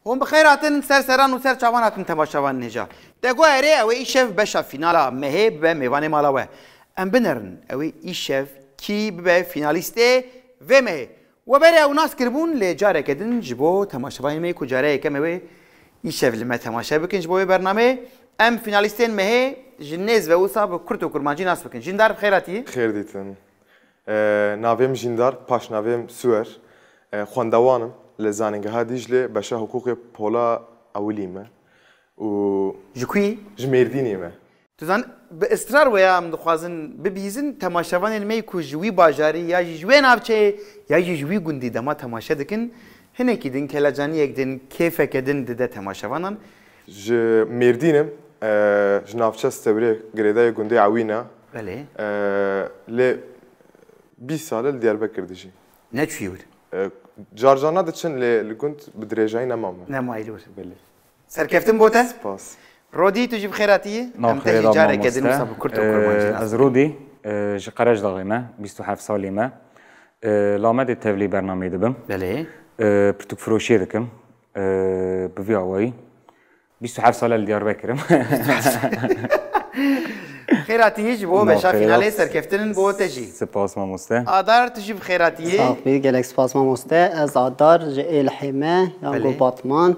هم بخیراتن سرسران و سر چواناتن تماشاوان نجا دگو اره او ایشف بشا فینالا مه به میوان مالاوه ام بنرن او ایشف کی به فینالیسته و مه و بره او ناس کربون لجاره کدن جبو تماشاوان می کو جاره کم او ایشف لما تماشا بکن جبو برنامه ام فینالیستین مه جنیز و اوسا به کرد و کرمانجی ناس بکن جندار بخیراتی خیر دیتن ناویم جندار پاش ناویم سوور خواندوانم لزانینگه ها دیجله بشه حقوق پولا اولیمه و جکوی جمیردینیمه تو زن به اصرار ویام دخوازن ببیزن تماشاوان المی کو جوی باجاری یا جوی نافچه یا جوی گندی دما تماشا دکن هنه کی دن کلا جانی یک دن کیف کدن دده تماشاوانن جمیردینم جنافچه استبری گریدای گندی عوینا بله ل 20 سال دیاربکر دیجی نه چی بود جارجانا دچن لگند بدرجای نمامه نمایلی بود بله سرکفتن بوده سپاس رودی تو جیب خیراتیه نام خیرات جاره کدن وساب کرد و کرمانجی از رودی جقرج داغیمه 27 سالیمه لامد تبلی برنامه دبم بله پرتوک فروشی دکم بوی آوایی 27 سال دیاربکرم خیراتیه جبو بشا فیناله سرکفتن بود تجی سپاس ماموسته آدار تو جیب خیراتیه صافی گلک سپاس ماموسته از آدار الحمه یانگو باتمان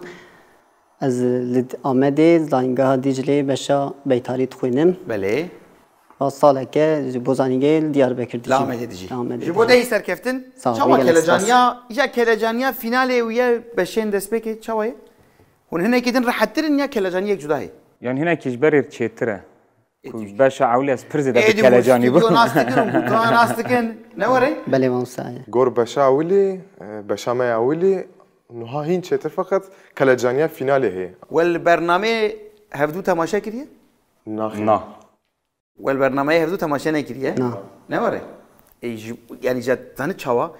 از لد آمده زنگاه دیجلی بشا بیتاری تخوینم بله و ساله که بوزانیگه دیاربکر دیجی لامده دیجی جبو ده سرکفتن صافی چاوا گلک کلجانیا یا کلجانیا فیناله ویا بشین دست بکی چاوه هون هنا کدن راحت ترن یا کلجانیا یک جدایی یعنی هنا کیجبری چیتره باش عولی از پرز ده کلجانی بود ناستکن نوره بله ماموسته گور بشه اولی بشه ما اولی نها هین چطور فقط کلجانیا فیناله هی والبرنامه هفدو تماشا کریه نه والبرنامه هفدو تماشا نکریه نه نوره یعنی جد تنه چاوا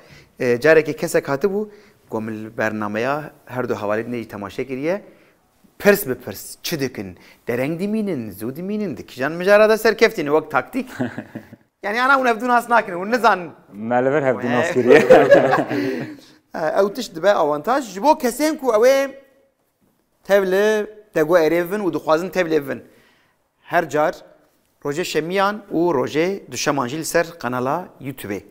جاره که کسی کاتبو قوم البرنامه هر دو حوالی نی تماشا کریه پرس به پرس چه دکن درنگ دیمینن زود دیمینن دکیجان مجرد سرکفتین وقت تاکتیک یعنی انا اون هفدو ناس ناکنه اون نزان مالور هفدو ناس کریه او تش دبا اوانتاج جبو کسیم کو اوه تبل تگو اریفن و دخوازن تبل ایفن هر جار روژه شمیان و روژه دوشمانجیل سر قنالا یوتیوب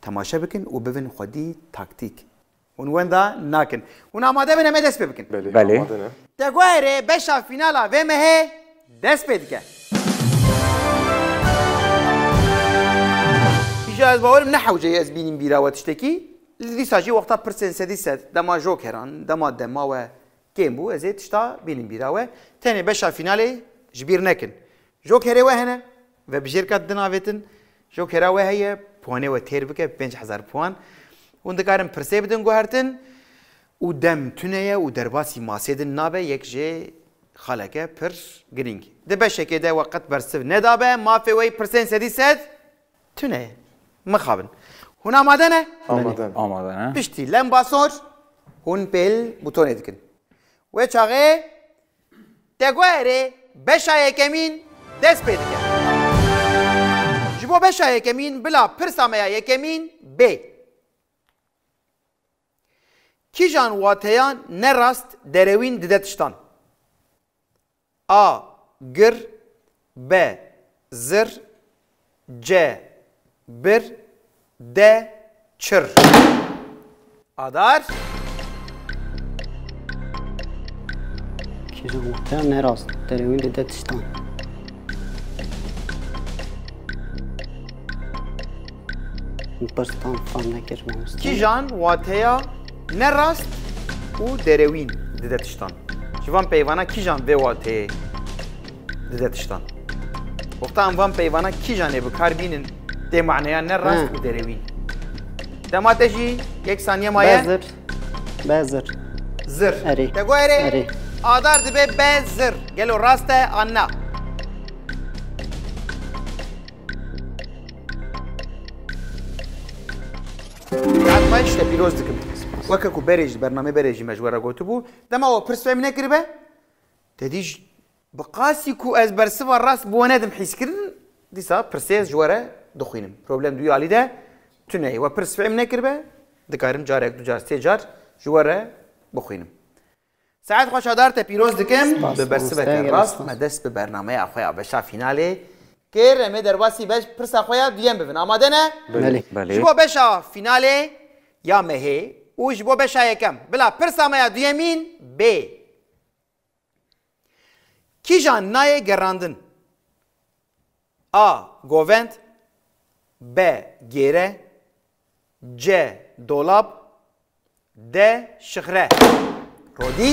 تماشا بکن و ببین خودی تاکتیک ونوان دا ناکن ون آماده بنامه دست بکن بله تگو اری بشا فینالا و مه دست بدکن ایجا از باورم نحوجه از بینیم بیرا و تشتکی لیساجی وقتا پرسن سدیست دما جوکران دما دما و کیم بو ازید تشتا بینیم بیراوه تاني بشا فینالی جبیر نکن جوکره و هنه و بجیر کات دناویتن جوکره و هیه پوانه و تیر بکه 5000 پوان وندکارم پرسه بدن گوهرتن و دم تونه و درباسی ماسیدن نابه یک جه خالکه پر گرینگ ده بشه که ده وقت برسف ندابه مافی وی پرسن سدیست تونه مخابن هون آماده نه؟ آماده نه پشتی لم باسور هون بیل بوتونه دکن و چاقه دگوهره بشای کمین دست پیدا کرد جبو بشای کمین بلا پرسامه یکمین ب کی جان واتیان نراست دروین ددتشتان آ گر ب زر ج بر د چر آدار کی جان واتیان نراست دروین ددتشتان برستان فهم نکرم کی جان واتیا نراست و دروین ددتشتان جوان پیوانا کی جان به واته ددتشتان وقتا هم وان پیوانا کی جانه بکار بینن ده معنی نراست و دروین دماتشی یک ثانیه مایه بازر زر اری تگو اری آدار دبه بازر گلو راسته آنا بعد ما يشتى بيروز دكم وكاكو بريج برنامج بريج مجورة قوتبو دما هو برس فهم نكربه تديج بقاسيكو از برسوا الراس بوانادم حيسكرن ديسا برسيز جوارة دخينم بروبلم دوي علي ده تناي وبرس فهم نكربه دكارم جارك دو جار سي جار جوارة بخينم سعد خوش آدار تا پیروز دکم سپاس. به برسبت سپاس. راست مدست به برنامه اخویا بشا فیناله که رمه در باسی بش پرس اخویا دویم ببین آماده نه؟ بله بله جبو بشا فیناله یا مهی و جبو بشا یکم بلا پرس آمایا دویمین ب کی جان نای گراندن A. Govend B. Gere C. Dolap D. Şıhre Rodi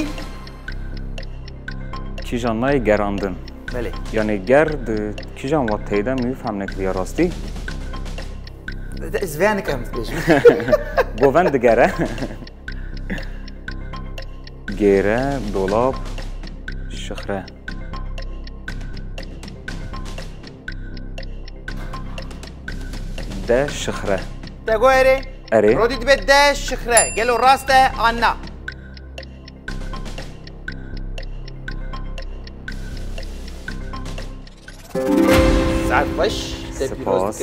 کیجان نای گراندن بله یعنی گرد کیجان وقت تیدا میفهم نکلی راستی زوانك هم تبيش گووند گره گره دولاب شخره ده شخره تقولي أري. رودي تبي D. Şıhre قالوا راسته عنا سعد خوش سپاس.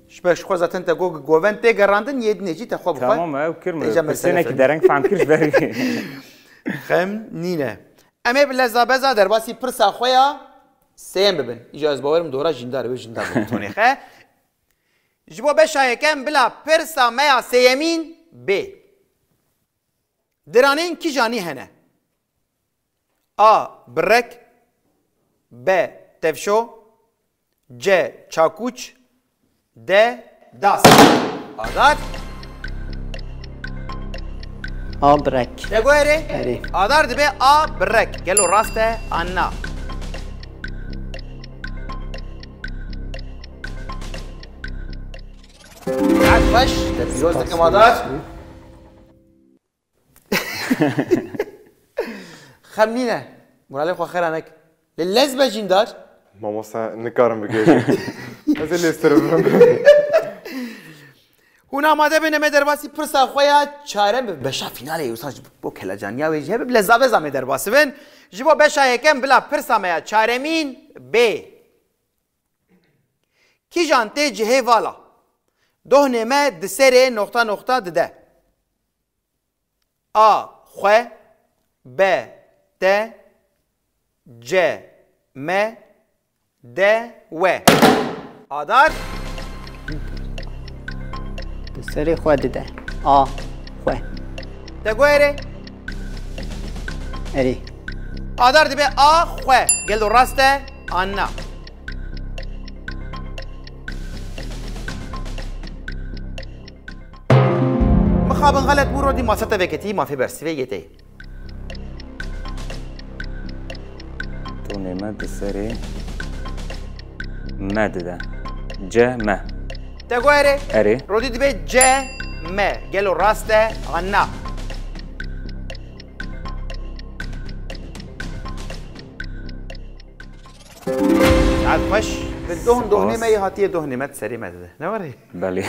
شباش خوزت انت جوفن تي قراندن يدني جيت اخو بخوي تمام او کرم إجا مسألة پرسینه که فهم. درنگ فهم کرش بری خم نينا اما بالله بزا در باسی پرس اخويا سيم ببن اجاز باورم دورا جندار و جندار بتوني خه جبو بشا يكم بلا پرسا ميا سيمين ب درانين کی جاني هنه A. برک B. تفشو C. چاکوچ D. داس آداد آبرک تقولي أري. آدار دبي A. برك قالوا راسته أنا قاعد فش تبيوز لك آدار خمنينا مرالي خو خير عنك للزبة جندار مامۆستا نکارم بگەێژێ ئەزێ لێسترە بم هنا ما دبنا مدرباسي برسا خويا چارم بشا فينالي يوساج بو كلا جانيا ويجي بلزا بزا مدرباسي بن جيبو بشا يكم بلا برسا ميا چارمين ب کی جانته جهه والا دهنه ما دسره نقطه نقطه دده A. خو B. ت C. م D. و آدار سری خود ده آ خو تقويري اری آدار دبي A. خو قلو راسته آنا مخابن غلط برو دي ما ستفكتي ما في برسفيتي تو نمد سری مد ده جه مه تقويري اری رودي دبي ج م قالوا راسته عنا عاد خوش بالدهن دهني ما يهاتيه دهني ما تسري ما ده نوري بله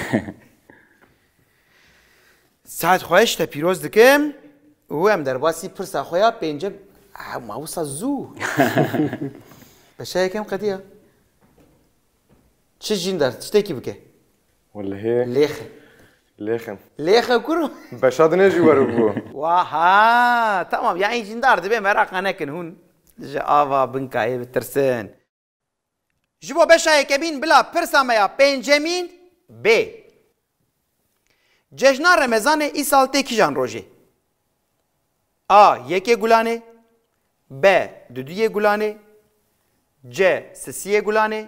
ساعت خوش تا پیروز دکم و هم در باسی پرس خویا پنجه ماوسا زو بشه یکم قدیه چه جین دار تشتکی بکه ولا هي لیخه ليخن لیخه کرو بشاد نجي ورا بو واها تمام يعني جندار دبي مراق نكن هون جاوا بنكاي بترسن جبو بشاي كبين بلا پرسا ميا پنجمين ب جشن رمضان ای سال تکی جان روزه A. یک گلانه B. دو گلانه C. سه گلانه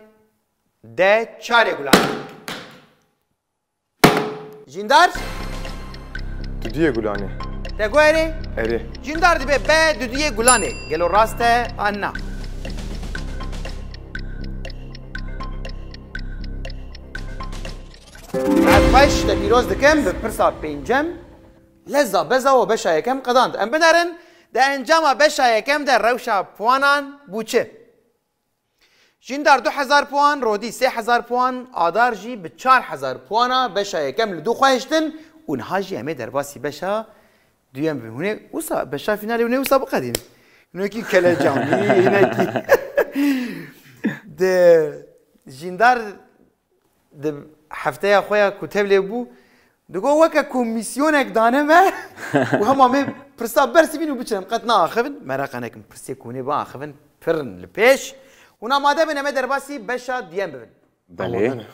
D. چهار گلانه جندار تديه قولاني تقولي اري جندار دبي B. دو گلانه قالوا راسته آنا بعد فاش تبيروز دكم بپرسا پنجم لذا بزا و بشا یکم قداند ام بنرن ده انجام بشا یکم در روشا پوانان بوچه جندار 2000 پوان رودی 3000 پوان آدار جی به 4000 پوانا بشا یکم لدو خواهشتن اونها جی همه در باسی بشا دویم بهونه وسا بشا فینالی ونه وسا بقدیم اینو کی کله جامی اینو کی ده جندار ده هفته خویا کتب لی بو دگو وکه کمیسیونک دانه ما و همه پرسا برسی بین و بچنم قد ناخفن مرا نکم پرسی کنه با آخفن پرن لپیش و ناماده بینم درباسی بشا دیم ببین بله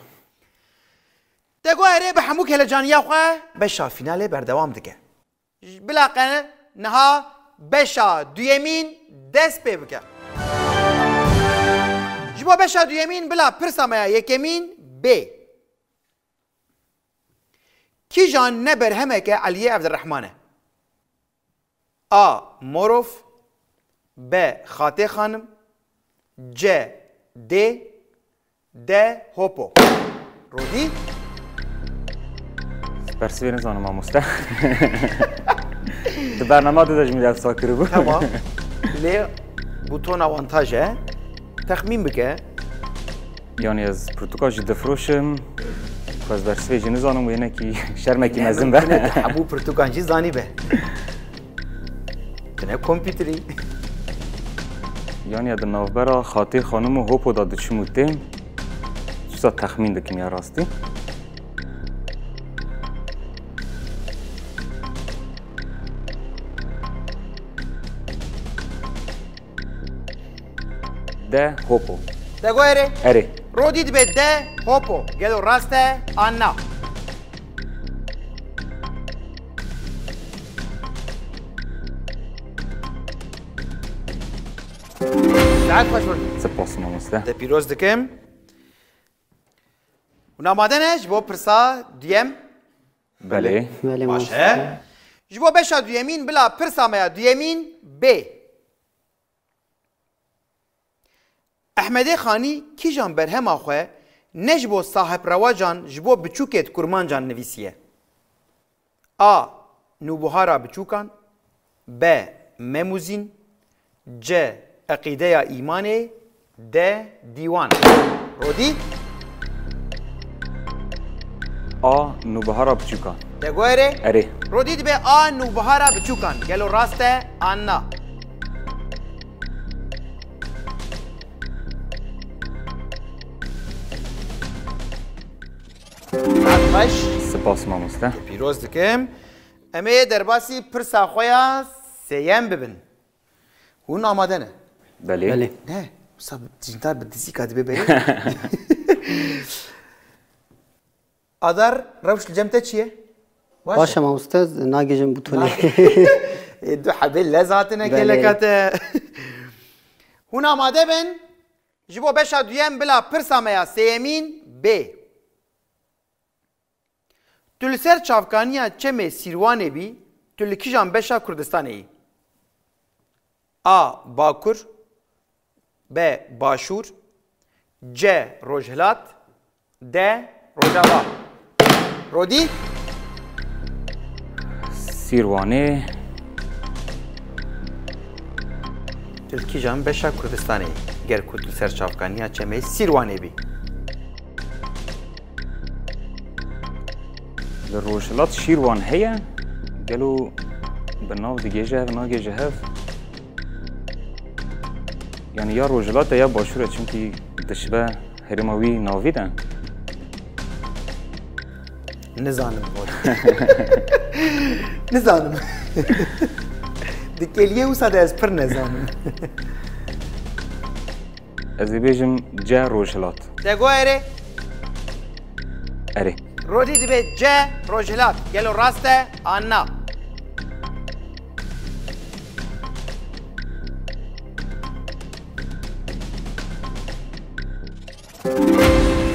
دگو اره به همو کل جانیا خواه بشا فیناله بردوام دکه بلا قنه نها بشا دویمین دست پی بکه جبا بشا دویمین بلا پرسا میا یکمین بی کی جان نبر همه که علیه عبدالرحمنه آ موروف ب خاطه خانم ج د هوپو رودی برسی بین زانم آموسته ده برنامه دو داشت میدرد ساکره بود تمام لی بوتون اوانتاجه تخمین بکه یعنی از پرتوکاش دفروشم که از برسی بیجی نزانم و اینه که شرمکی مزم به ابو پرتوکانچی زانی به تنه کمپیوتری یعنی در نوبرا خاطر خانم و هوپو داده چموتیم چیزا تخمین دکیم یا راستی ده هوپو دگو اره اره رو دید به ده هوپو گلو راسته آنا ساعت خوش بردی سپاس ماموسته ده پیروز دکم و نامادنش با پرسا دیم بله بله باشه جبو بشا دویمین بلا پرسا میا دویمین بی احمدی خانی کی جان برهم آخوه نجبو صاحب روا جان جبو بچوکت کرمان جان نویسیه آ نوبهارا بچوکان ب مموزین ج عقیده یا ایمانه د دیوان رودی آ نوبهارا بچوکان دگوره اره رودید به آ نوبهارا بچوکان گلو راسته آنا باش سپاس ماموسته پیروز دکم امه درباسی پرسا خویا سیم ببین اون آماده نه بله بله نه صاحب جنتار بدیسی کاتبه بری آدار روش الجمته چیه؟ باشه ما استاد ناگیجم بتونه دو حبل لذاتنا بله. كلكات هنا آماده بن جبو بشا دویم بلا پرسا میا سیمین ب تل سر چافکانیا چمه سیروانه بی تل کیجان بشا کردستانه ای آ باکور ب باشور ج روجهلات د روجاوا رودی سیروانه تلکی جان بشا کردستانه گر کتل سر چافکانیا چمه سیروانه بی در روشلات شیروان هیا گلو بناو دیگه جهف ناگه جهف یعنی یا روشلات یا باشوره چونکی دشبه هرماوی ناویدن نزانم بود نزانم دکلیه او ساده از پر نزانم از بیجم جه روشلات دگو اره اره رودی دبی جه روجهلات گلو راسته آنا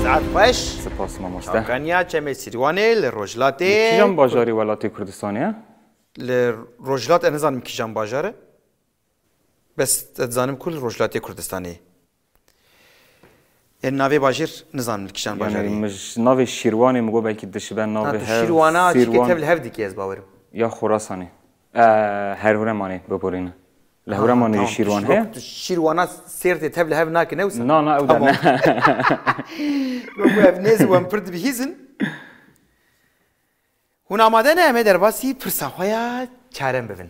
ساعت خوش سپاس ماموسته کنیا چمه سیروانه لروجلاته کیجان باجاری ولایت کردستانیه؟ لروجلات نزانم کیجان باجاره بس تزانم کل روجلاته کردستانی ناوی باجر نزانم کیجان یعنی باجاری مش ناو شیروانی مگو بلکه دشبه ناو هف شیروانا چی که تبل هفدی کی از باورم یا خراسانی هرهورمانی ببرین لهورمانی شیروان هه شیروانا سیرت تبل هف ناک نوسن نه او در نه بگو اف نیز وام پرد بهیزن هون آماده نه همه در باسی پرساخویا چارم ببین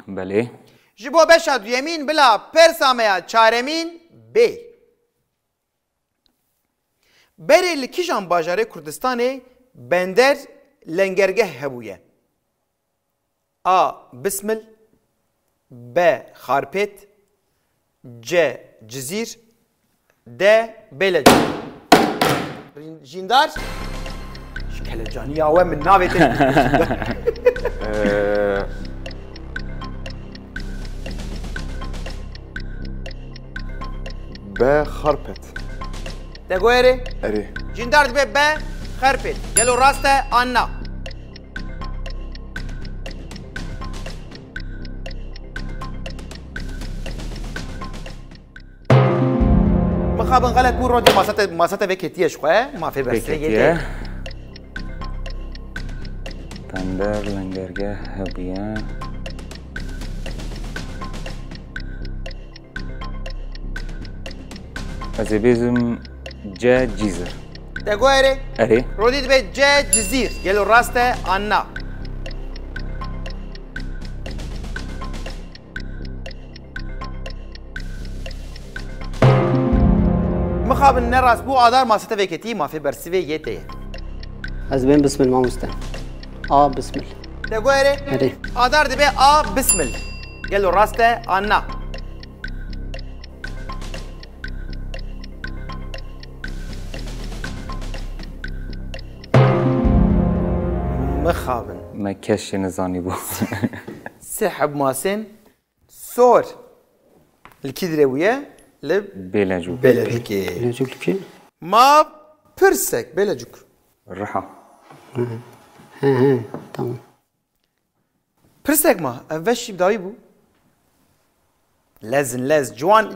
بله جبو بشاد یمین بلا پرسامیا چارمین بی بری لکیجان باجاره کردستان بندر لنگرگه هبویه. آ بسمل، ب خارپت، ج جزیر، د بلج. جیندار شکل جانی آوه من ناوی ب خرپت. دگویره؟ اری. جیندار دبه ب خرپت. گلو راسته آنا. مخابن غلط بور رودی ماسات وکتیش خواه ما فی برسه بکتیه تندر لنگرگه هبیه از بیزم جا جیزر دگویره؟ اری رودی دبه ج جزیر. گلو راسته آنا. مخابن نراس بو آدار ماسات وکتی ما فی برسه یته. از بین بسم الله ماموسته آ بسم الله دگویره؟ اری آدار دبه آ بسمل. گلو راسته آنا. مخابن ما کش نزانی بو سحب ماسن صور الكدروية لب بیلجو بلبكي نجوك لكي ما برسك بلجوك الرحا ها تمام برسك ما أفشي بداوي بو لازن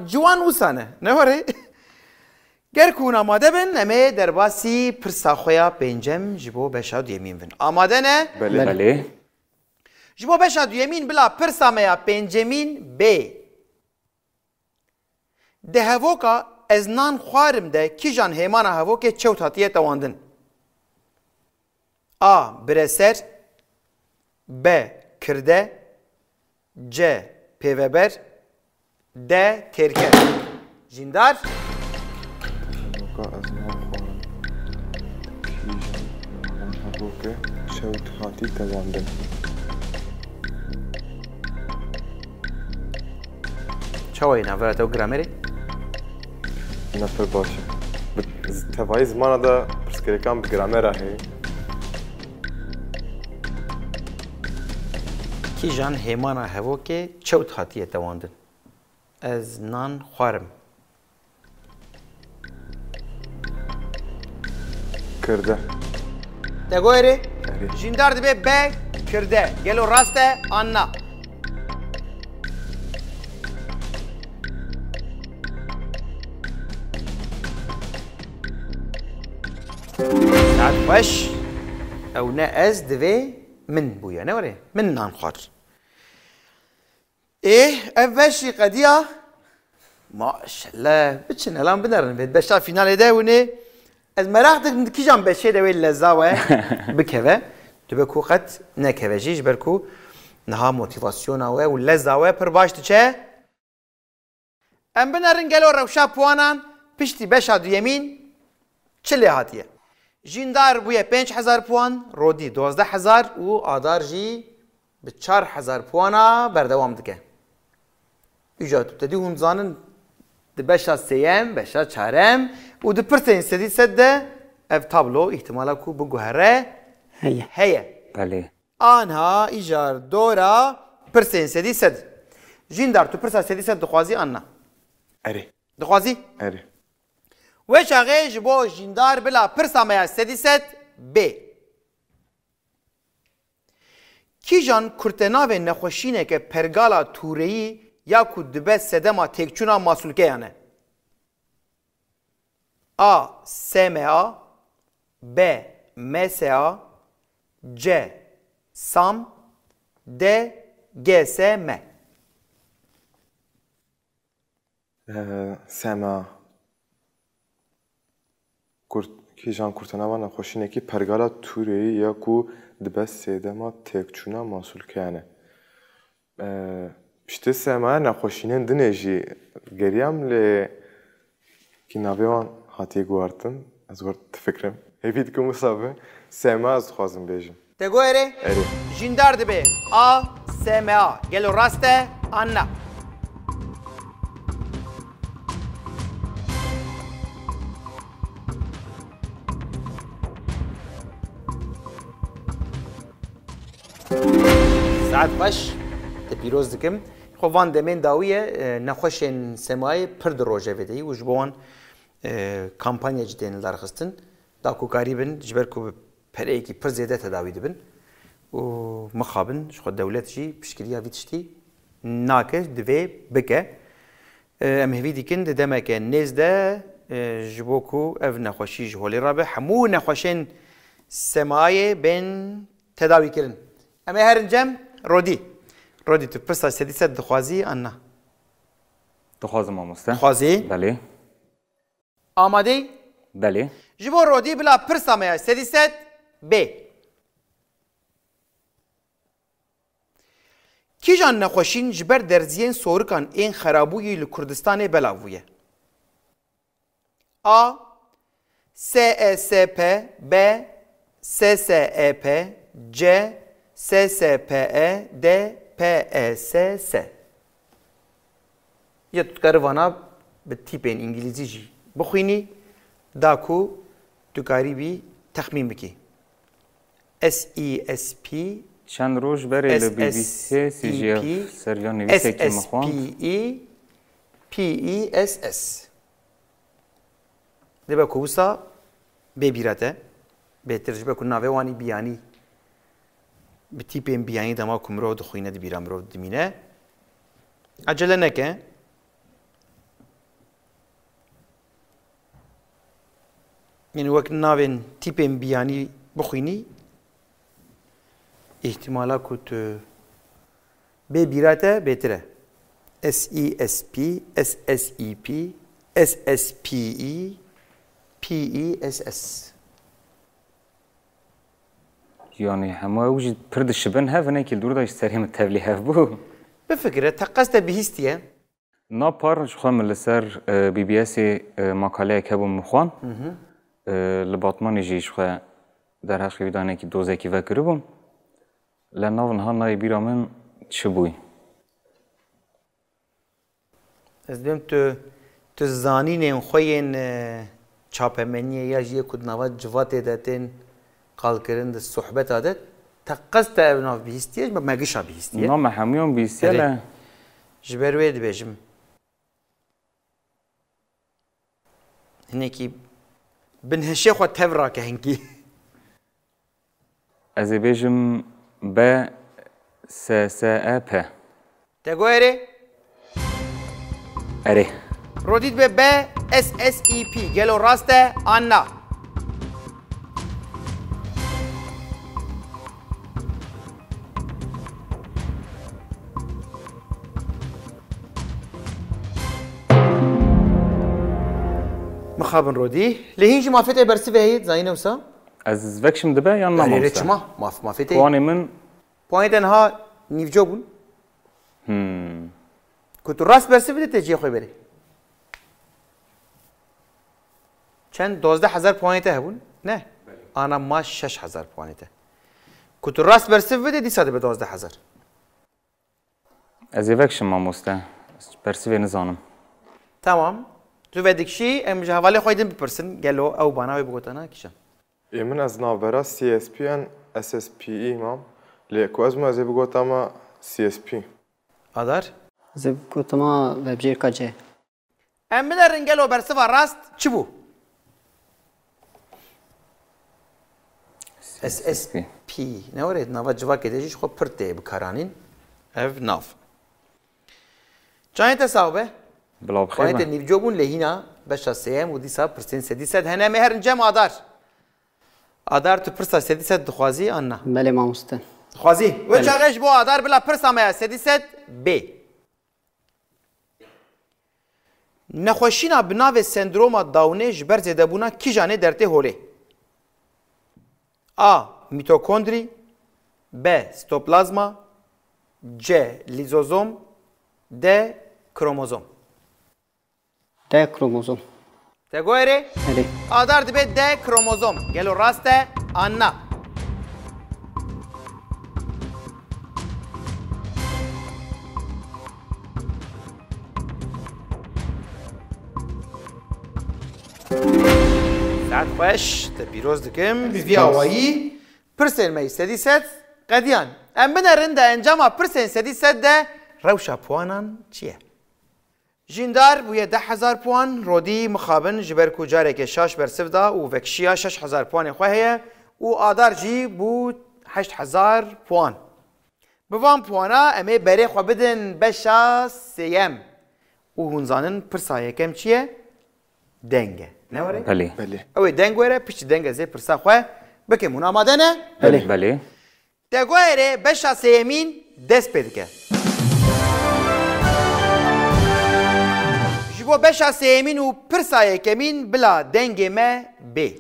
جوان وسانه نهاري گر کون آماده بن امه در باسی پرساخویا پنجم جبو بشاد یمین بن آماده نه؟ بله جبو بشاد یمین بلا پرسامیا پنجمین ب ده هوکا از نان خوارم ده کی جان هیمانا هوکه چوت هاتیه تواندن آ برسر ب کرده ج پیوبر د ترکر جیندار از نام خورم کیجان هبوکه شوت هاتی تواندن چاوی نفرت او گرامری؟ نفر باشه تفایی زمان دا پرسکریکان بگرامره هی کی جان هیمانا هوا که چوت هاتیه تواندن از نان خوارم کرده دگویره جیندار دبه ب کرده گلو راسته آنا ساعت خوش او نه از دوه من بویا نوره من نان خوار ايه اولشي قضيه ما شاء الله بتشن الان بنرن بيت بشا فينال ده ونه از مراحتك كي جام بشي ده ولا زاوه بكفه تبكو قت نكفجيش بركو نها موتيفاسيون او ولا زاوه پر باش تچه ام بنرن گلو روشا پوانان پشتي بشا دو يمين چلي هاتيه جیندار بویه 5000 پوان رودی 12000 و آدار جی به 4000 پوانا بردوام دکه ایجاد تدی هم زانن دبشا سیم بشا چهارم و د پرسین سدی سده اف تابلو احتمالا کو بگوهره هیه بله آنها ایجار دورا پرسین سدی سد جیندار تو پرسا سدی سد دخوازی آنها اری دخوازی اری وش آغای جبو جیندار بلا پرسامیا سدیست ب کی جان کرتناو نخوشینه که پرگالا تورهی یا کو دبه سدما تکچونا ماسولکه یانه آ سمیا ب مسیا ج سام د گسم سما کیجان کورتناوا نخوشینه کی پرگالا توری یا کو دبس سیدما تکچونا مسئول کنه پشت سما نخوشینن دنیجی گریم ل کی ناویان هاتی گوارتن از گرت فکرم هیچ که مسابه سما از خوازم بیجم تگو اره اره جیندار دبه آ سما گلو راسته آن نه ساعت باش پیروز دکم خوان دمین داویه نخوشن سمای پر دروجه بدهی و جبوان کامپانیا جدین لارخستن داکو قریبن جبر کو پره کی پر زیاده تداوی دبن و مخابن شخو دولت جی بشکلیا ویتشتی ناکه دوی بکه ام هوی دیکن دمکه نزده جبوکو اف نخوشی جهولی رابه همو نخوشن سمای بین تداوی کرن اما هرنجم رودی تو پرسا سدیست دخوازی آنها دخوازم ماموسته خوازی بله آماده بله جبو رودی بلا پرسا میا سدیست ب کی جان نخوشین جبر درزین سورکان این خرابوی لکردستان بلاویه آ SSP B SSEP C SSPE D PSS یا تو کاروانا به تیپین انگلیزی جی بخوینی داکو تو کاری بی تخمین بکی SESP چند روز بره لBBC CGF سریان نویسه که مخوان PESS دبا کوسا ببیرته بهترش بکن ناوه وانی بیانی به تیپین بیانی دما کمرو دخوینه دی بیرام رو دمینه عجله نکه یعنی وقت ناوین تیپین بیانی بخوینی احتمالا کت ببیرته بهتره SESP SSEP SSPE PESS یعنی همه اوجی پرد شبن هف نه که دور داشت سریم تبلی هف بو بفكرة تقصت بهستيه نا پار شخوام لسر BBS مقاله که بوم مخوان لباطمان جی شخوا در حقی ویدانه که دوزه که وکره بوم لناون ها نای بیرامن چه بوی؟ از دیم تو زانین خوین چاپمنیه یا جیه کدنوات جوات داتین قال کردن د صحبت عادت تقصت ابناف بهستیه ما مگشا بهستیه نام همیون بهستیه له جبر وید بیشم هنکی بنهشه خو تبرا که هنکی از بیشم ب س اپ تگویره اره رودید به ب SSEP گلو راسته آنا مخابن رودي لهينج ما فتح برسي هي زاينه وسا از وکشم دبه یا نام ريتش ما فتح واني من بوينتن ها نيفجوبون كنت راس برسي بده تجي خوي بري چند 12000 پوینت هبون نه انا ما 6000 پوینت كنت راس برسي بده دي ساده به 12000 از وکشم ما مسته برسي نزانم تمام تو ودیکشی امروز حواله خواهیدن بپرسن گلو او باناوی بگوتانا کیشم من از نابرا CSP ان SSPE مام لیکو از ما از بگوتاما CSP آدار زب کوتما وبجیر کجه ام بدر گلو برسه و راست چی بو SSP نورید نوا جواب کدیش خب پرته بکارانین اف ناف چند تصاوبه بلا بخیر باید نیوجوبون لهینا بشه سیم و دیسا پرسین سدیست هنه مهرن جم آدار تو پرسا سدیست دخوازی آنها بله ما مستن خوازی و چاقش بو آدار بلا پرسا میا سدیست ب نخوشینا بناو سندروما داونه جبر زده بونا کی جانه درته هوله A. میتوکندری B. ستوپلازما C. لیزوزوم D. کروموزوم ده کروموزوم تگویره اری آدار دبه ده کروموزوم گلو راسته آنا ساعت خوش تبیروز دکم بی آوایی پرسین می سدی ست قدیان ام بنرن ده انجام پرسین سدی ست ده روشا پوانان چیه؟ جیندار بویه 10,000 پوان رودی مخابن جبر کجاره که شاش برسف دا و وکشیا 6,000 پوان خواه و آدار جی بود 8,000 پوان بوان پوانا امی بره خواه بدن بشا سیم و هنزانن پرسایه کم چیه؟ دنگه نواره؟ بله بله اوی دنگ وره پیش دنگ زی پرسا خواه بکمون آماده نه؟ بله بله دگویره بشا سیمین دست پیدا که جبو بشا سیمین و پرسایه کمین بلا دنگ ما بی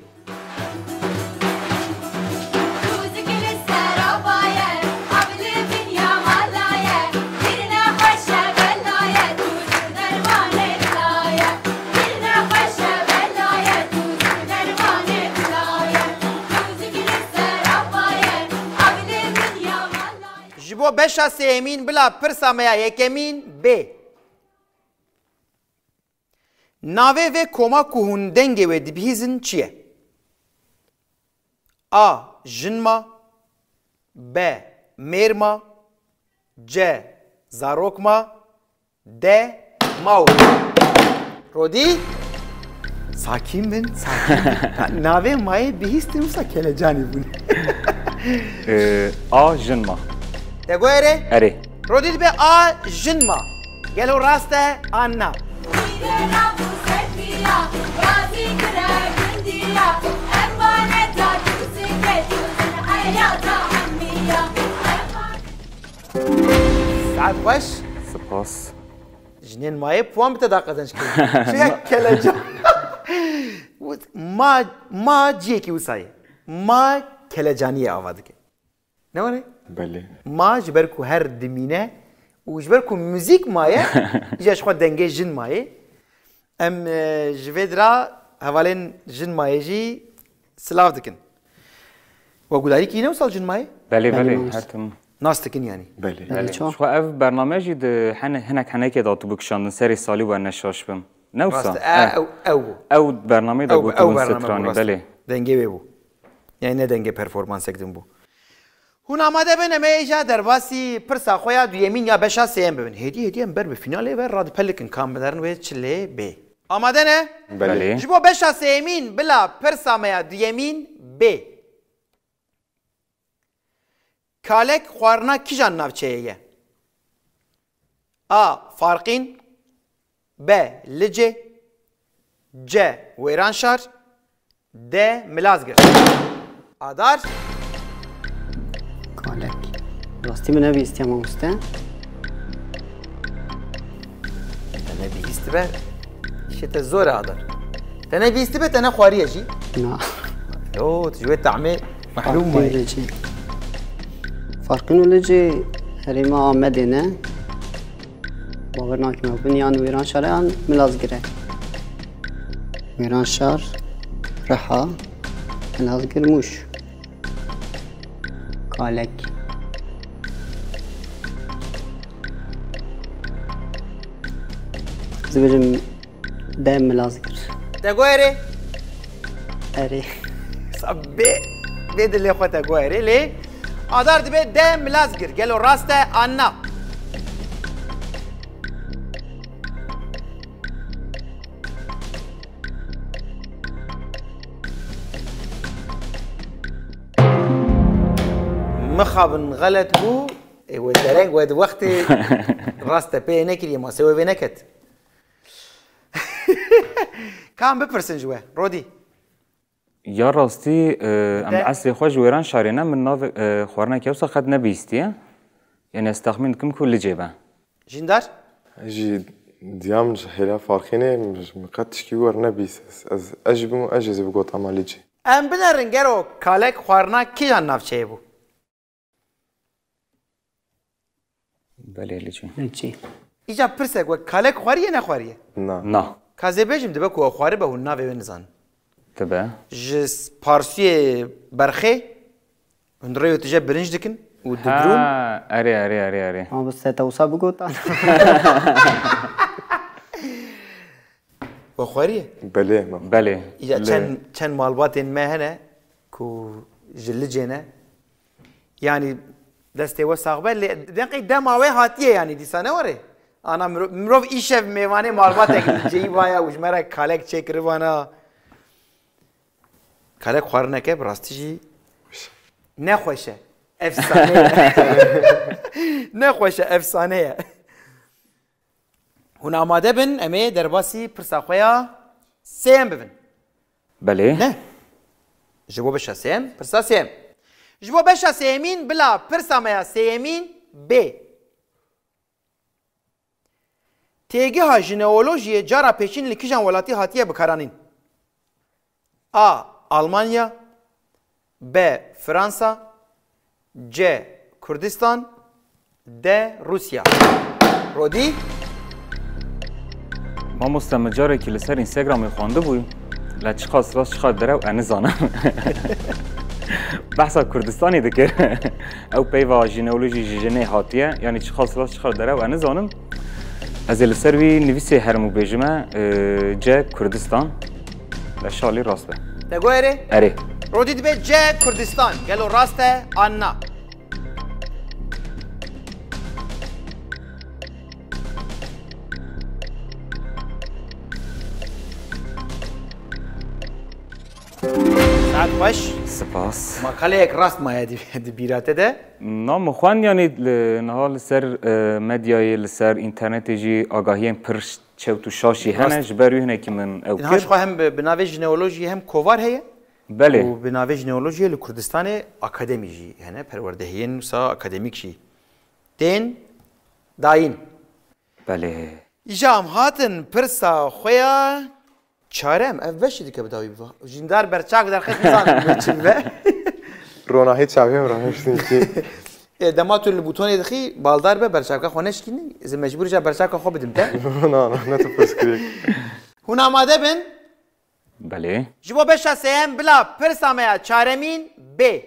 جبو بشا سیمین بلا پرسایه یکمین بی ناوه و کما کهون دنگه و دبیزن چیه؟ آ جنما ب میرما ج زاروکما د ماو رودی ساکین بن ساکین ناوه مایه بهیستی موسا کل جانی بون آ جنما دگویره؟ اری رودی به آ جنما گلو راسته آنا ساعت خوش سپاس جنين ماي بوان بتداقتنش كده شو هيك كلاجا ما جيكي وساي ما كلاجانية آوادك نواني بله ما جبركو هر دمينة وجبركو موزيك مايه جاش خود دنگه جن مايه ام جفيدرا هوالين جن مايه جي سلاف دكن وقولاري كينا وصل جن مايه بله بله، بله ماست. هرتم ناس تكن يعني بله بله چون؟ شو اف برنامجی ده هنک هنک داتو بکشاندن سری سالی و نشاش بم نوسا راست او برنامه ده او گوتون برنامه سترانی بله دنگه ببو یعنی نه دنگه پرفورمانس اکدم بو هون آماده بینم ایجا در واسی پرسا خویا دو یمین یا بشا سیم ببین هدی ام بر به فیناله و راد پلکن کام بدرن و چله بی آماده نه بله جبو بشا سیمین بلا پرسا میا دو یمین بی کالک خوارنا کی جان ناوچهیه آ فارقین ب لجه ج ویرانشار د ملازگر آدار کالک راستی من نویستی اما مسته تنه بیستی به شت زور آدار تنه بیستی به تنه خواریه جی نه او تجوی تعمه محلوم فرقین مای لجی فرقین لجی هریما آمده نه باور ناکیم بنیان ویران شارعان ملازگره ویران شار رحا ملازگر موش کالک زبرم دائم ملازگر تگویره اری صبي بيد اللي اخوته قويري ليه آدار دبي دم ملازقر قالوا راسته انا مخابن غلط بو ودرنگ ود وقت راسته بي نكري ما سوي في نكت كان بپرسن جوه رودي یا راستی ام اصلی خوش ویران شارینه من ناو خوارنه که اوسا خد نبیستیه یعنی استخمین کم کل جیبه جندار اجي ديام حيلا فارخيني مش مقدش كي ورنا بيس از اجبم اجز بقوت عماليجي ام بنرن گرو کالک خوارنا کی جان نافچه بو بله لیچی لجی ایجا پرسه گو کالک خواریه نخواریه نا نه کازه بجم دبه کو خواره به هون ناوی نزان تبع جس پارسی برخه هون ریو تجا برنج دکن و دبرون اري ما بس توصى بقول و خواریه بله ما بله یا چند مالبات ما هنه کو جلجينا يعني دستي وساقبل دقيق دماوي هاتيه يعني دي سنه وري انا مروف ايشف ميوانه مالباتك جي وايا وجمره كالك تشيك روانا كالك خورنك براستي نخوشه افسانه نخوشه افسانه هنا آماده بن امي درباسي پرساخويا سيم ببن بله نه جبو بشا سيم پرسا سيم جبو بشا سيمين بلا پرسا ميا سيمين ب تيگه ها جنئولوژی جارا پیشین لکیجان ولاتی هاتیه بکارانین A. Almanya B. Fransa C. Kürdistan D. Rusya رودی ما مستمجاره که لسر اینستاگرامی خوانده بوی لچی خواست راست چی خواست داره و انه زانم بحثا کردستانی دکر او پیوا جنئولوژی جنه هاتیه یعنی چی خواست راست چی خواست داره و انه زانم از لسر وی نویسی هرمو بیجمه جه کردستان لشالی راست به دگو اره؟ اره رودی دبه C. Kürdistan گلو راسته آنا ساعت خوش سپاس مقاله یک راست مایه دی بیراته ده نام خوان یعنی نها لسر مدیای لسر اینترنت جی آگاهی پرش چوتو شاشی هنه جبروی هنه که من او اینهاش کر خواه هم بناوی جنئولوژی هم کووار هیه بله و بناوی جنئولوژی لکردستان اکادمی جی هنه پروردهین نوسا اکادمیک جی دین داین بله ایجام هاتن پرسا خویا چارم اف بشی که بداوی با جندار برچاک در خیلی میزان چی به روناهی چاویم رانشتین که دما تو البوتون دخی بالدار به برچاک خونش کنی از مجبوری جا برچاک خو بدیم ده نه تو پس کریک هون آماده بن بله جبو بشا سیم بلا پرسامیا چارمین ب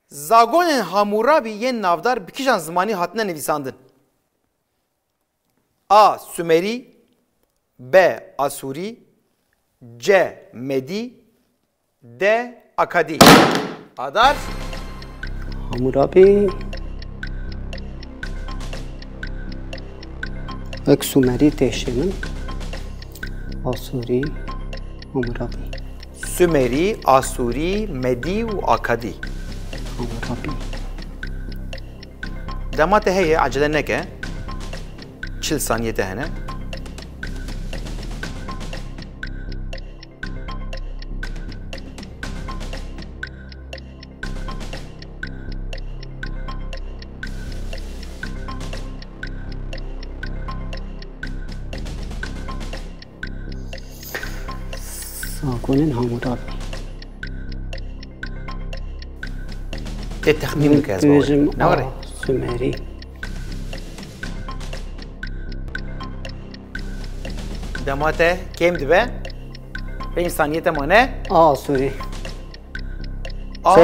زاگون هامورابی یه نافدار بکیجان زمانی هاتنه نویساندن A. Sümeri B. Asuri C. Medi D. Akadi Adar حمورابی یک سومری تشمن آسوری حمورابی Sümeri, Asuri, Medi و Akadi حمورابی دمات هي عجلة نكه 40 ثانية هنا ساکن حمورابی التخمين كاز نوري سومری دماته كم دبه 5 ثانية مانه آسوری A.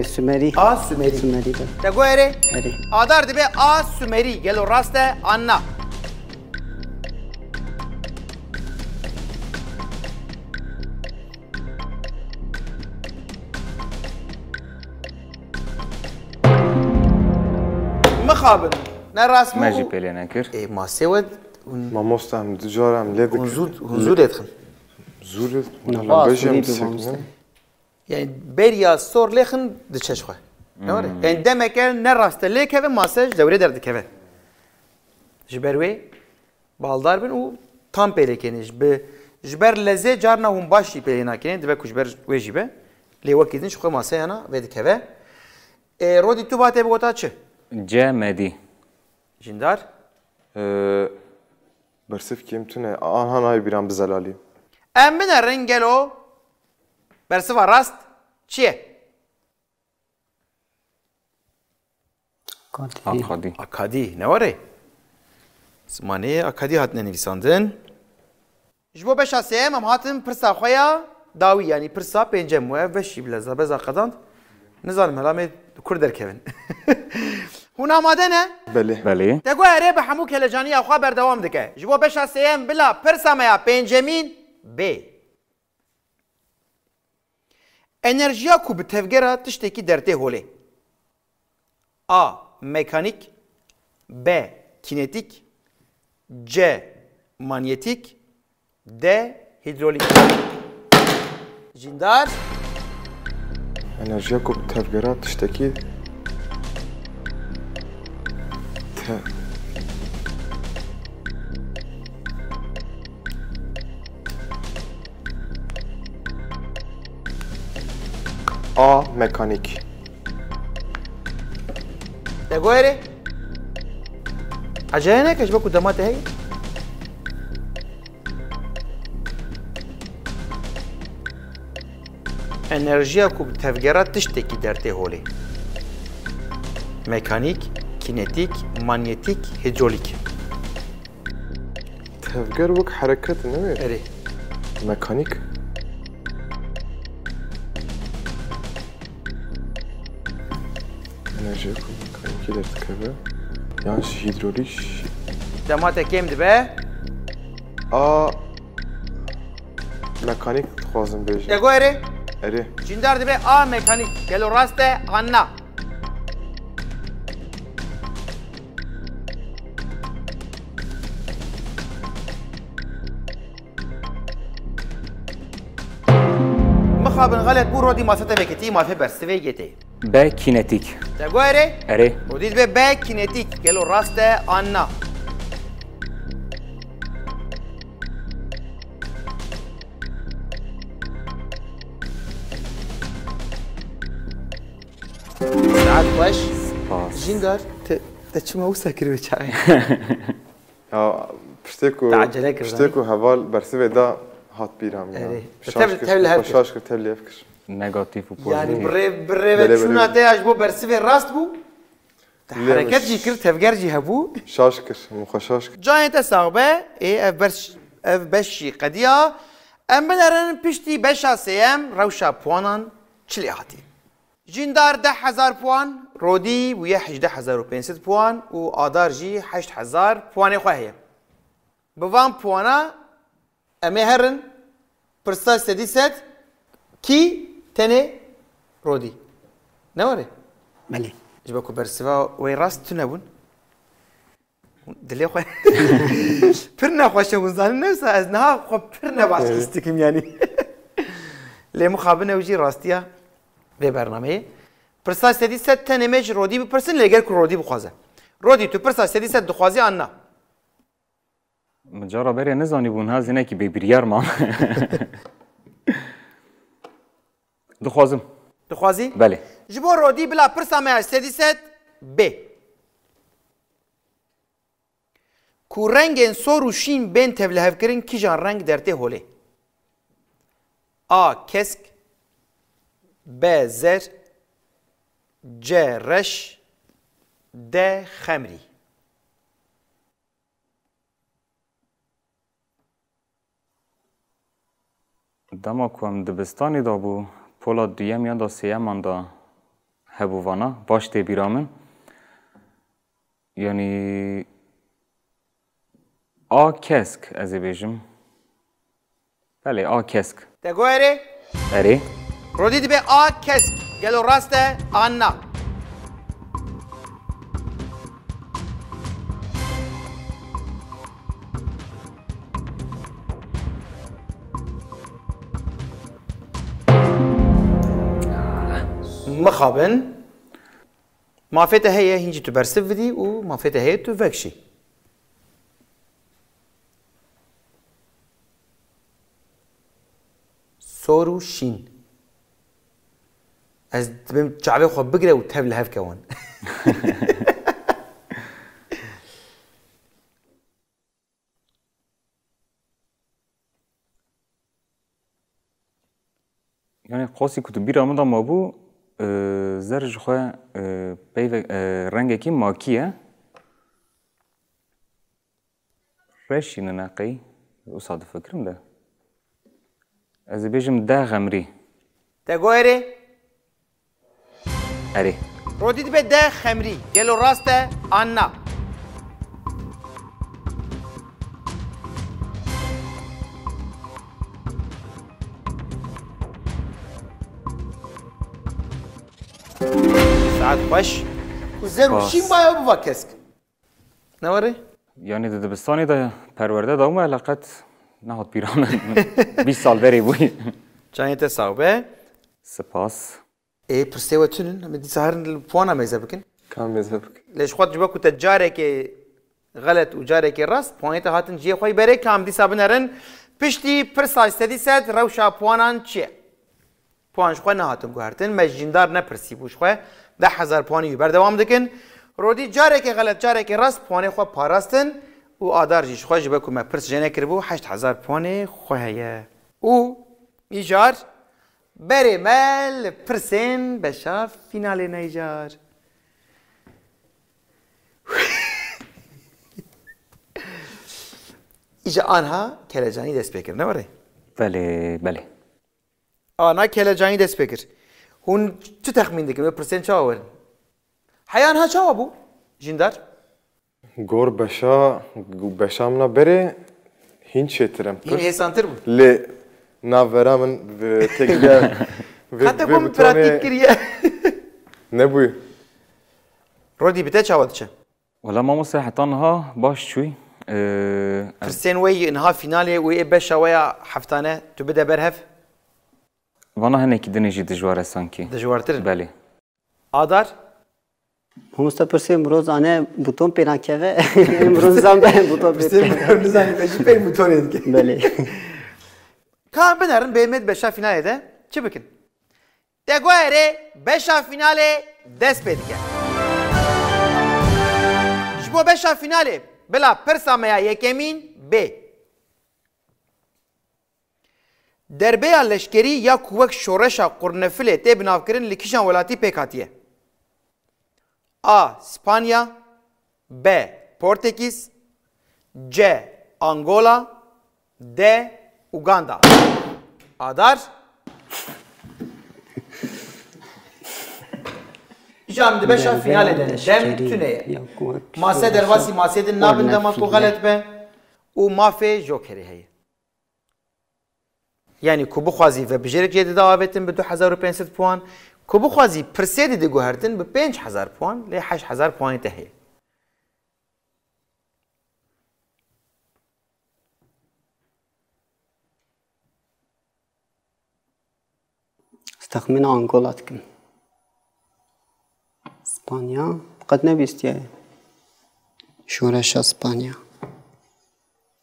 سومری A. Sümeri سومری تقو اري اری Adar dibe A. Sümeri gelo raste Anna مخابن نراس ما جی پیلی نکر اي ما سود ما مستم دجارم لیدک هنزود يدخل زور نفاس بجیم وليد سکنه ومامسته. يعني بريا صور لخن دتشش خو نوري يعني دمك نراست ليك هذا ماسج دوري درد كذا جبروي بالدار بن و tam pelekeniş be jber leze carna hum başı pelenakine dibe kujber vejibe lewa kidin şu masa yana ve dikeve rodi tu bate bota çı C مدی jindar برسف کیم تونه آنها نای بیرم بزلالی emine rengelo bersiva rast çiye قادی آخادی akadi ne var ey زمانه اکادی هاتنه نویساندن جبو بشا سیم هم هاتن پرسا خویا داوی یعنی پرسا پنجم و بشی بلزا بزا قداند نزانم هلا می کور درکوین هون آماده نه؟ بله تگو اره به همو کلجانی اخوا بردوام دکه جبو بشا سیم بلا پرسا میا پنجمین ب انرژیا کو به تفگره تشتکی درته هوله A. Mekanik B. Kinetik C. Manyetik D. Hidrolik Jindar انرژیا کو تفگرات تشتکی A. Mekanik تگویره عجایه کش بکو دمات هی انرژیا کو تفگرات تشتکی درته هوله مکانیک کینتیک مانیتیک هیدرولیک تفگر وک حرکت نمی اره مکانیک انرژیا کو مکانیکی درتکبه یعنی هیدرولیک دمات کم دبه مکانیک خوازم بیجم تگویره اره جندار دبه آ مکانیک گلو راسته آنا مخابن غلط بو رودي ما ستبكتي ما في برسوي جتي ب کینتیک تقويري اره وديت به باك كينيتيك قالوا راسته انا ساعات باش سپاس جندار تشما وسكر بچاي پشتکو تعجله کردن. پشتکو حوال برسه دا هات بیرم اره. تبل هر کس. شاش کرد تبل افکش نگاتیف و يعني پوزیتیف بري شو ناتي اجبو برسوي راست بو حركات جي كرت تفجر جي هبو شاش کر مخشاش کر جاينت صاحبه اي اف بشي قديا ام بدرن بشتي بشا سيم روشا بوانان چلي هاتي جندار 10,000 بوان رودي ويا 11,500 بوان و آدار جي 8,000 بوان خواهي بوان بوانا امي هرن برسال سديست كي تنه رودي نوري بله جبكو برسوا وي راست تنبون دلي خوي فرنا خوش وزان نفس ازنها خو فرنا باش استكم يعني لي مخابنه وجي راستيا به برنامه پرسا سدی ست تنمج رودی بپرسن لگر کو رودی بخوازه رودی تو پرسا سدی ست دخوازی آنا مجارا بری نزانی بون ها زینه که بیبریار ما دخوازم دخوازی بله جبو رودی بلا پرسا ما سدی ست ب کو رنگ سور و شین بین تبلهف کرن کی جان رنگ درته هوله آ کسک ب زر ج رش د خمری دما کوم دبستانی دا بو پولا دویم یا دا سیم دا هبوانا باش تی بیرامن یعنی آ کسک از بیجم بله آ کسک تگویره اره رودی به آ کسک گلو راسته آنا مخابن ما فيته هي هنجي تبرسف دي وما فيته هي تفكشي سورو شين از دبم شعبي خو بقرا وتهب هاف كون یعنی قاسی که تو بیرامن دا ما بو زرج خواه رنگ کی ماکیه فريش ننقي وصاد فكرم ده از بيجم ده غمري تقويري اري رودي دبي ده خمري قالوا راسته أنا ساعات خوش وزيرو باس. شي ما بفكسك نوري يعني ده دبستاني ده پرورده ده اومه علاقت نهاد پیرانه 20 سال بری بوی جانيته صعبة سپاس ايه برسيوة تنن مدي سهر البوانا ما يزبكن كم يذهبك ليش خود جبكو تجارك غلط وجارك راست بوانيتا هاتن جي خوي بري كام دي سابنرن پشتی پرسای استدی سد روشا پوانان چیه؟ پوانش خواه نهاتن گوهرتن مجیندار نپرسی بوش خواه 10,000 پوانی بردوام دکن رودی جاره که غلط جاره که راست پوانی خواه پاراستن و آدار جیش خواه جبه که ما پرس جنه کربو 8,000 پوانی خواه و ایجار بری مل پرسین بشا فینال نیجار ایجا آنها کلجانی دست بکر نواره بله آنها کلجانی دست بکر هون چه تخمین دکن پرسین چه آورن حیان ها چه آبو جندار گور بشا منا بره هین چترم این احسانتر بود لی ناورا من تکیه حتی کم پراتیک کریه نبوی رودی بته چه آورد چه ولا ما حتى انها باش شوي پرسین وی انها فینالی وی بشا ویا حفتانه تو بده برهف وانا هناك دنيجي دجوار سانكي دجوارتر بله آدار همستا پرسی امروز آنه بوتون پیران که امروز زن به بوتون پیران نزانی بشی پی موتوری دیگه بله کام بنرن بیمت بشا فینالی ده چه بکن دگوهره بشا فینالی دست بدیگه جبو بشا فینالی بلا پرسا میا یکمین ب دربه لشکری یا کوک شورشا قرنفله تی بناو کرن لکیشان ولاتی پیکاتیه A. اسپانیا B. پورتوگیز C. آنگولا D. اوگاندا آدار جام ده بشا فینال ده دم تونه ماسه درواسی ماسه ده نابن دما کو غلط به او مافه جوکری هی یعنی کو بخوازی و بجرک جدید دعوتن به 2500 پوان کو بخوازی پرسید دی گوهرتن به 5000 پوان لی 8000 پوان ته هی تخمین آنگولا کن اسپانیا قد نبیستیه شورش اسپانیا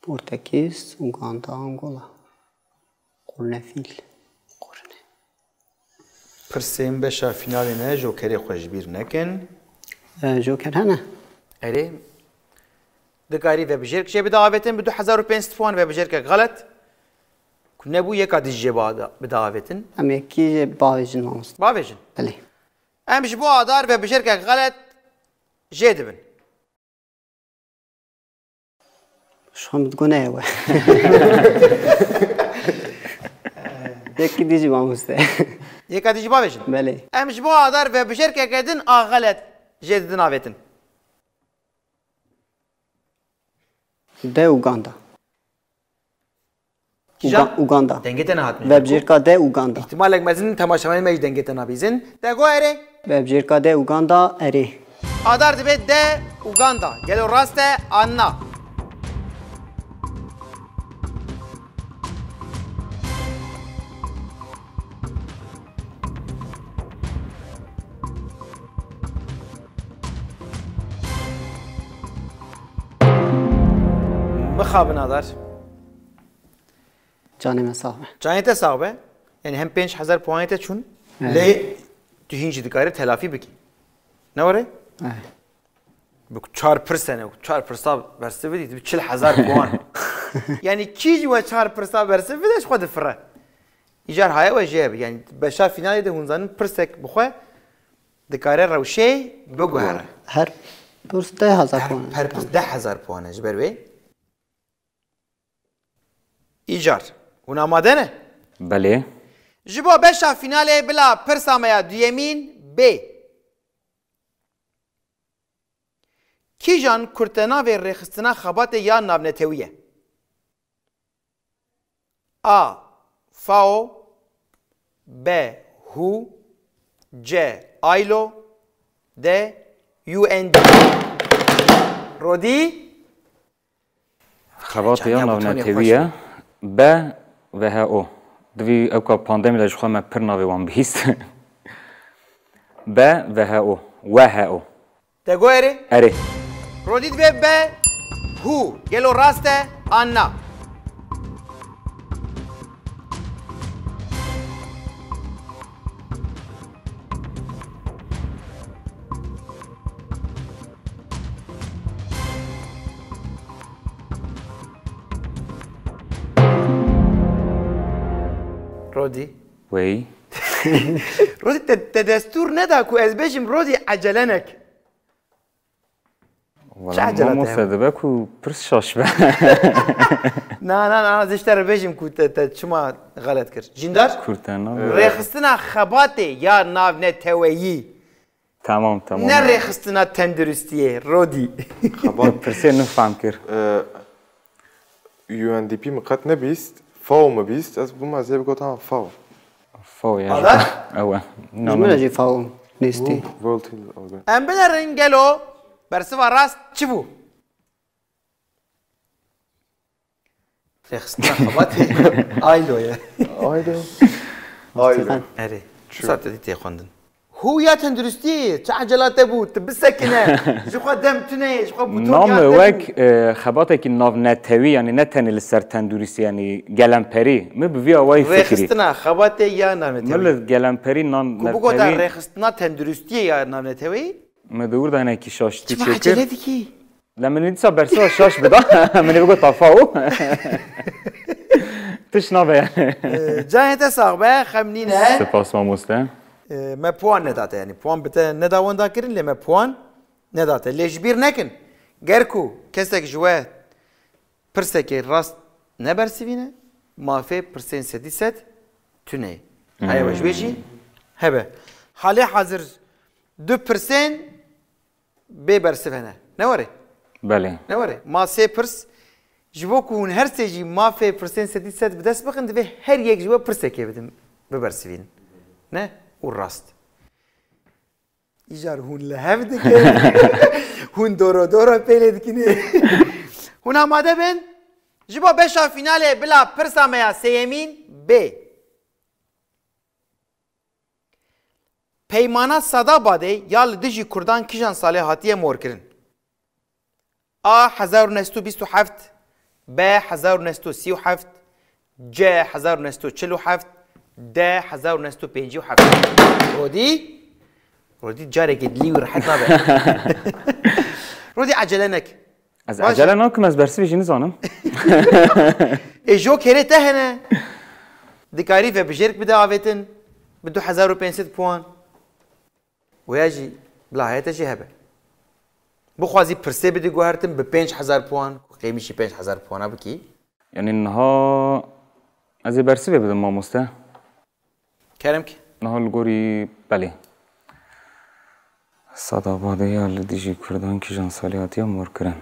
پورتوگیز اوگاندا آنگولا قرنفیل پرسیم بشا فینال نه جوکری خوشبیر نکن جوکر هنه اره دکاری و بجرک چه بدعوتن به 2500 پوان و بجرک غلط کنه بو یک دیجه بدعوتن هم یکی باویجن مامست باویجن بله امش بو آدار و بجرک غلط جدبن شو بتقول ايوه یکی دیجی مامسته یک دیجه باویجن بله امش بو آدار و بجرک کدن غلط جددن آوتن ده اوگاندا اوگاندا دنگت نه هات وبجیرکا ده اوگاندا احتمال مزن تماشاچی مج دنگت نه بیزن دگو اره وبجیرکا ده اوگاندا اری آدار دبه ده اوگاندا گلو راست آنا بخواب نادر جان مسافه جانیت صعبه یعنی هم 5000 پوانیت چون لی تو هینچ دکاره تلافی بکی نوره بک 4% برسه بدید به 40,000 پوان یعنی کی جو 4% برسه بدش خود فره ایجار های و جیب یعنی بشا فینال ده هونزان پرسک بخواه دکاره روشه بگوهره هر پرس 10,000 پوان هر پرس 10,000 پوانه جبر وی ایجار هون آماده نه؟ بله جبا بشا فیناله بلا پرسامه دویمین ب کیجان کرتنا و رخصتنا خبات یا نابنتویه آ فاو ب هو ج آیلو د یو ان دی رودی خبات یا جانب ناونتویه ب و ها او دوی اوکا پاندمی داشت خواهم من پر ناوی وان بیست ب و ها او و ها او تگو اره اره رودی دوی ب هو گلو راسته آنا رودی وی رودی دستور ندا کو از بشم رودی عجله نک والله عجلت ما هم؟ مصدبه کو پرس شاش به نه زشتر بشم کو شما غلط کرد جندار کرتنا رخصتنا خبات یا ناو تویی تمام نه رخصتنا تندرستیه رودی خبات پرسه نفهم کرد UNDP مقت نبیست فاو مبیست از بوم از یه بگوتم فاو فو يعني هذا؟ اوه زميلة جي فاو نيستي ولتي اورگان ام بنرن گلو برسوا راست چی بو؟ رخصتنا خبات آیلویه آیده آیده اره ساعت دیتی خوندن هو یا تندرستی چه عجلات بود بسکنه شو خود دم تونه شو خود بوتون نام وك خباته كي ناف نتوي يعني نتن لسر تندوريس يعني جلمبري ما بفي اواي فكري رخصتنا خبات یا نامنتوی مل جلمبري نان کو بگو در نتوي رخصتنا تندرستی یا نامنتوی ما دور ده كي شاشتي چه عجله شكر دیکی لما ننسى برسوا شاش بدا من بيقول طفاو تشنابه يعني جاهت ساقبه خمنینه سپاس ما مسته ما پوان نداته یعنی پوان بته نداوان دا کرن لی ما پوان نداته لیجبیر نکن گرکو کسک جوه پرسک راست نبرسوینه مافه پرسین سدی ست تونه هیا وجبیجی هبه حالی حاضر 2% ببرسفنه نوره بله نوره ما سه پرس جبو کون هر سجی مافه پرسین سدی ست بدست بخند و هر یک جوه پرسکه بدم ببرسوین نه والراست يجار هون لهف دكين هون دورا بيلي دكين هون آماده بين جبا بشا فينالي بلا پرسا ميا سيمين ب پیمانا صدا باده یا لدجی کردان کیجان ساله هاتیه مور کرن آ 1927 ب 1937 ج 1947 ده 1957 رودی جاره گدلی و راحت نبه رودی عجله نک از عجله ناکم از برسی بجی نزانم ایجو کره تهنه دکاری و بجرک بده آویتن به 2500 پوان و یاجی بلاهیت جی هبه بخوازی پرسه بدی گوهرتن به 5000 پوان قیمیشی 5000 پوانه بکی يعني انها از برسی ببدم ما مسته کرم که نها الگوری بله صدا باده یا لدیجی کردان که جان سالیاتی هم مور کرن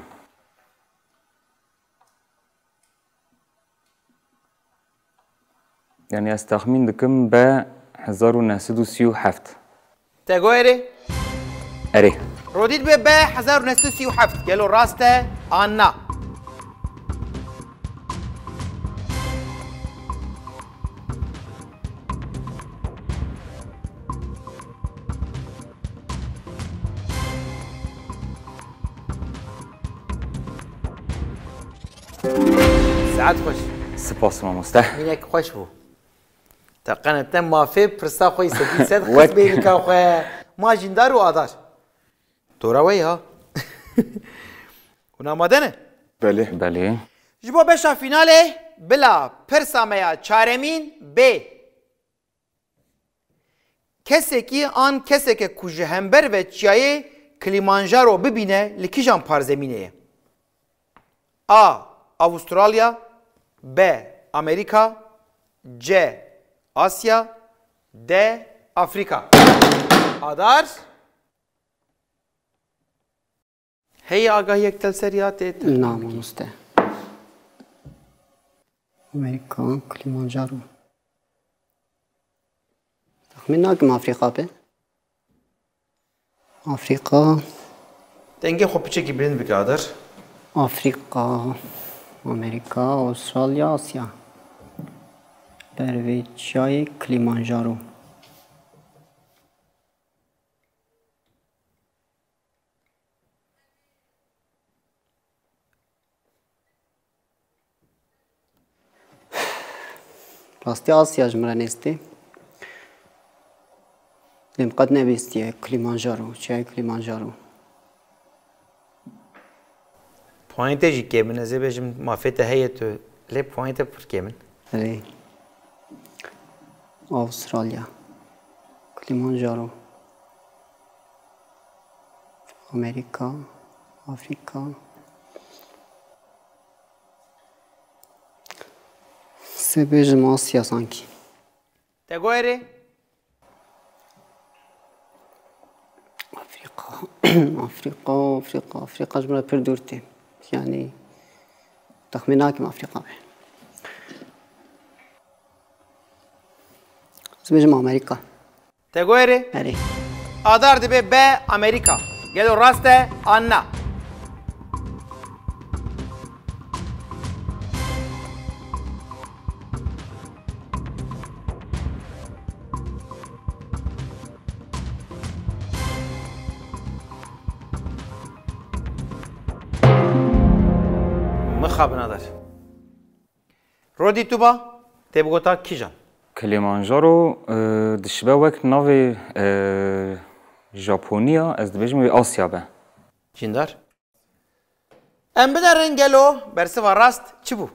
یعنی از تخمین دکم به 1937 تگو اره اره رودید به 1937 گلو راسته آنا ساعت خوش سپاس ما مسته مینک خوش بو تقنه تم مافی پرستا خوی سدی سد خس بینی که خواه ما جندار و آدار دوراوی ها اون آماده نه بله بله جبا بشا فیناله بلا پرسامیا چارمین ب کسی که آن کسی که کوژهمبر و چیای کلیمانجارو ببینه لکیجان پارزمینه آ استرالیا ب Amerika, C. Asya, D. Afrika. Adar. Hey agah yektel seriyat et. نعم مستعد أمريكا كليمانجارو تخمين ناكم أفريقيا به أفريقيا Denge xopiçe ki birin bir adar. أفريقيا أمريكا أستراليا آسيا درويتشاي كليمانجارو راستي آسيا جمرة نستي لم قد نبيستي كليمانجارو شاي كليمانجارو Pointe jî kemin ez ê bêjim mafê te heye tu lê pointe pir kemin. ري أستراليا كليمانجارو أمريكا أفريقيا سبيجم آسيا سانكي Te goyerê أفريقيا جملة بير دورتي يعني تخميناكم أفريقيا سبيجم أمريكا te goyerê أري adar dibe B Amerika. Gelo rast e anna. Mıxabın adar. Rodi tuba te bugota kijan. کلیمانجارو دشبه وقت ناوی ژاپنیا از دبیجم وی آسیا به Jindar. Em binerin gelo bersiva rast çi bu?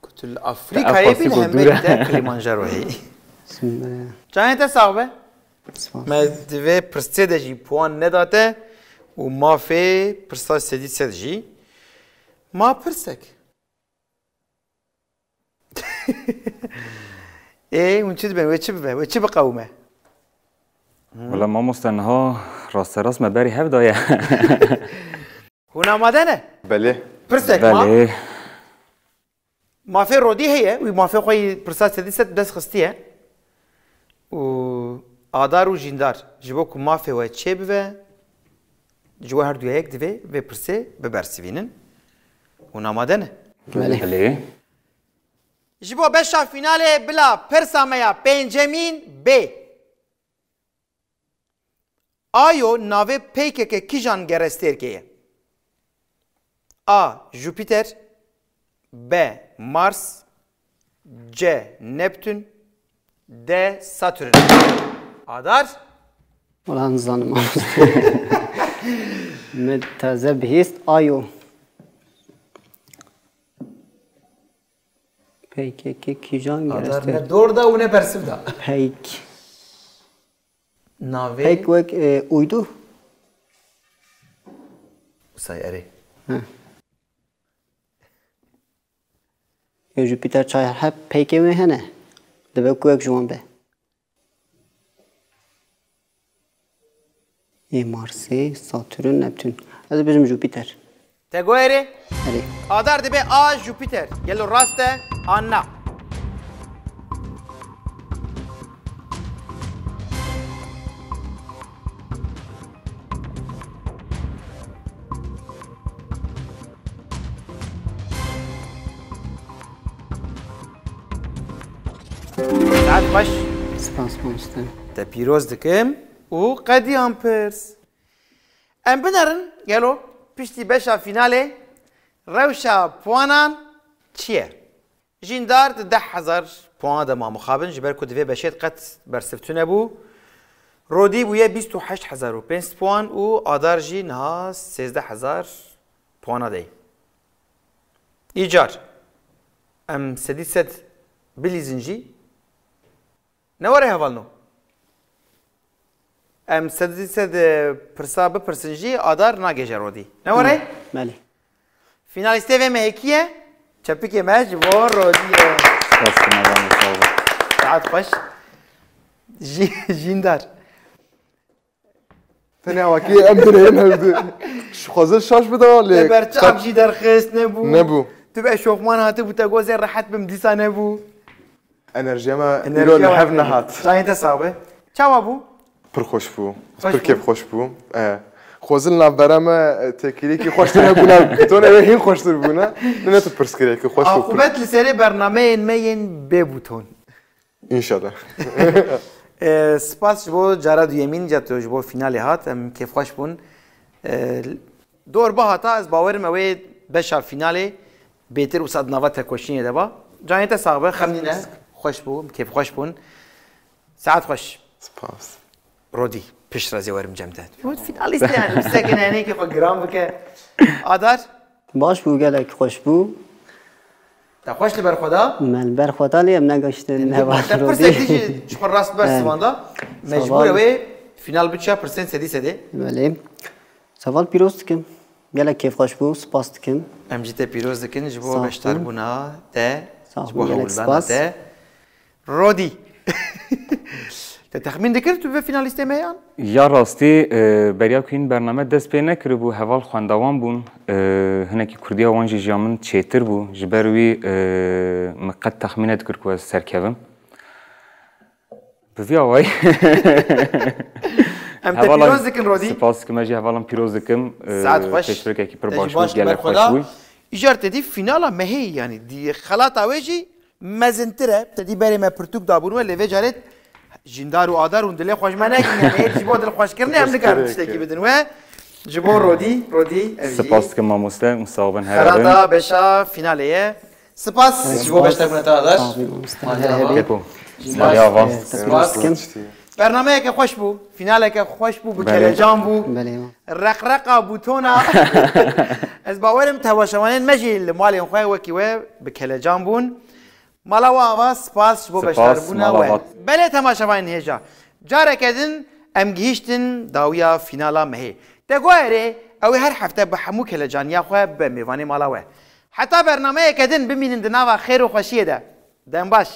Kutul Afrika'yı bil hemen de Kilimanjaro hey. Çayın te sağ be. Me dve prste de jî puan nedate û mafê pirsa sedî sed jî ma pirsek. Hûn çi dibin wê çi bibe wê çi biqewme? ولی ما مستنها راست راست مبری هف دایه Hûn amade ne? بله Pirsek ma. بله Mafê rodî heye wî mafê xwe yî pirsa sedî sed dest xistiye û adar û jîndar ji bo ku mafê we çê bibe ji we her duya yek divê vê pirsê bibersivînin. Hûn amade ne? بله Ji bo beşa finalê bila pirsa me ya pêncemîn B. Ayo navê pêkeke kîjan gerestêrkê ye? A. Jupiter B. Mars C. Neptün D. Satürn. Adar والله نظن متذبهيست آيو Peki kijan Adar gerçekten ne dorda u ne bersivda. pek Navê pek vek uydu say erê. ya Jüpiter çay hep peki mi hene debe kuek juan be Mars'ı Satürn Neptün hadi bizim Jüpiter Te goyerê hadi Adar dibe A. Jupiter. Gelo rast e anna. Saat baş. spas monster Te pîroz dikim û qediyan pirs. Em binerin gelo piştî beşa finalê rewşa puanan çi ye? Jîndar di 10,000 puan de ma mixabin ji ber ku divê beşê qet bersivtû nebû. Rodî bûye 28,500 puan û adar jî niha 13,000 puana dey. İcar. Em sedî sed bilîzin jî ne were hevalno? Em sedî sed pirsa bipirsin jî adar nageje rodî. Ne were? بله فینالیسته و مهکیه چپکی مج و رودیه سپاس کنم ساعت خوش جیندار تنها وکی ام درین هلده خازل شاش بده برچاب جی درخست نبو تو به شوخمان هاته بوده گوزه راحت بم دیسا نبو انرژی ما ایرو لحف نهات شاید حسابه چاوا بو پر خوش بو پر کیف خوش بو خوزل نبرم تکیلی که خوش نبونه تو نه هین خوش بونه نه تو پرسکری که خوش بو عاقبت لسری برنامه مین ببوتون ان شاء الله سپاس بو جراد یمین جاتو بو فینال هات ام کیف خوش بون دور با هاتا از باورم اوی بشا فینال بهتر وسط نوات کوشینه دبا جایت صاحب خمنینه خوش بو کیف خوش بون ساعت خوش سپاس رودی پیش رازی ورم جمعت بود فینالیست یعنی سکن یعنی که خود گرام بکه آدار باش بو گلک خوش بو تا خوش لبر خدا من بر خدا لیم نگشت نوات تا پرسک دیجی چخور راست برسوانده مجبور اوی فینال بچه پرسنت سدی سده بله سوال پیروز کم گلک کیف خوش بو سپاس کم ام جیت پیروز دکن جبو بشتر بونا ده صح جبو بو، هولدانا سپاس. ده رودی تخمین دکر تو به فینالیست میان یا راستی بریا که این برنامه دست پی نکرده بو حوال خواندوان بون هنکی کردی وان جی جامن چیتر بو جبروی مقد تخمینت کرد که از سرکوم بوی آوای ام تا پیروز دکن رودی سپاس که مجی حوالم پیروز دکم ساعت خوش تشبرک اکی پر باش باش بود گلک خوش بوی ایجار تدی فینالا مهی یعنی دی خلاط آویجی مزنتره تدی بری ما پرتوک دابون ولی وی جارت جندار و آدار و دل خوش منک یعنی جبو دل خوش کرنی هم نکرد تشتکی بدن و جبو رودی سپاس که ما مستقبل خلاطا هرارن بشا فینالیه سپاس جبو بشتر کنه تا آدار کپو مالی آوا سپاس کن برنامه که خوش بو فینال که خوش بو بله. بکلجان بو بله رقرقا بوتونا از باورم تواشوانین مجی لمالی خواه وکی و بکلجان بون مالا و آوا سپاس بو بشتر بونه و بله تماشوانین هیجا جاره کدن ام گیشتن داویا فینالا مهی دگوهره اوی هر هفته به همو کلجان یا خواه به میوانی مالا و حتی برنامه کدن بمینن دناوا خیر و خوشیه ده دن باش